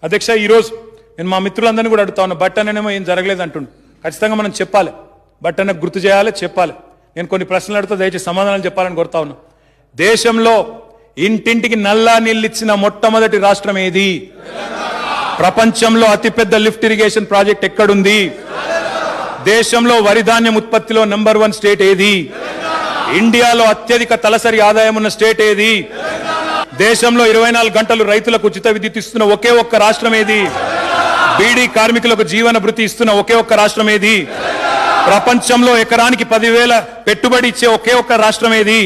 అధ్యక్ష ఈరోజు నేను మా మిత్రులందరినీ కూడా అడుగుతా ఉన్నా. బట్టనేమో ఏం జరగలేదు అంటుండు. ఖచ్చితంగా మనం చెప్పాలి, బట్టనకు గుర్తు చేయాలి, చెప్పాలి. నేను కొన్ని ప్రశ్నలు అడుగుతా, దయచేసి సమాధానాలు చెప్పాలని కోరుతా ఉన్నా. దేశంలో ఇంటింటికి నల్లా నీళ్ళు ఇచ్చిన మొట్టమొదటి రాష్ట్రం ఏది? ప్రపంచంలో అతిపెద్ద లిఫ్ట్ ఇరిగేషన్ ప్రాజెక్ట్ ఎక్కడుంది? దేశంలో వరి ధాన్యం ఉత్పత్తిలో నంబర్ 1 స్టేట్ ఏది? ఇండియాలో అత్యధిక తలసరి ఆదాయం ఉన్న స్టేట్ ఏది? దేశంలో 24 గంటలు రైతులకు ఉచిత విద్యుత్ ఇస్తున్న ఒకే ఒక్క రాష్ట్రం ఏది? బీడీ కార్మికులకు జీవన భృతి ఇస్తున్న ఒకే ఒక్క రాష్ట్రం ఏది? ప్రపంచంలో ఎకరానికి 10,000 పెట్టుబడి ఇచ్చే ఒకే ఒక్క రాష్ట్రం ఏది?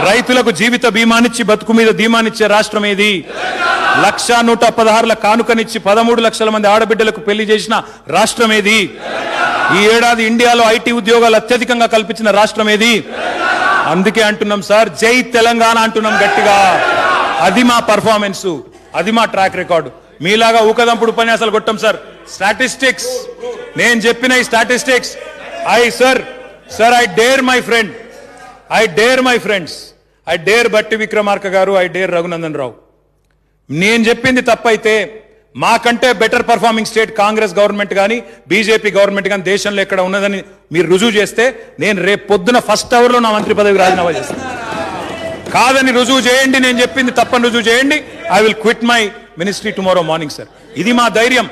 రైతులకు జీవిత బీమానిచ్చి బతుకు మీద ధీమానిచ్చే రాష్ట్రం ఏది? 1,116 కానుకనిచ్చి 13 లక్షల మంది ఆడబిడ్డలకు పెళ్లి చేసిన రాష్ట్రం ఏది? ఈ ఏడాది ఇండియాలో ఐటీ ఉద్యోగాలు అత్యధికంగా కల్పించిన రాష్ట్రం ఏది? అందుకే అంటున్నాం సార్, జై తెలంగాణ అంటున్నాం గట్టిగా. అది మా పర్ఫార్మెన్స్, అది మా ట్రాక్ రికార్డు. మీలాగా ఊకదంపుడు ఉపన్యాసాలు కొట్టం సార్. స్టాటిస్టిక్స్, నేను చెప్పిన ఈ statistics I dare my friends, I dare బట్టి విక్రమార్క గారు, ఐ డేర్ రఘునందన్ రావు. నేను చెప్పింది తప్పైతే మాకంటే better performing state Congress government కానీ బీజేపీ గవర్నమెంట్ కానీ దేశంలో ఎక్కడ ఉన్నదని మీరు రుజువు చేస్తే నేను రేపు పొద్దున ఫస్ట్ అవర్లో నా మంత్రి పదవికి రాజీనామా చేస్తాను. కాదని రుజువు చేయండి, నేను చెప్పింది తప్పని రుజువు చేయండి, I will quit my ministry tomorrow morning sir. ఇది మా ధైర్యం.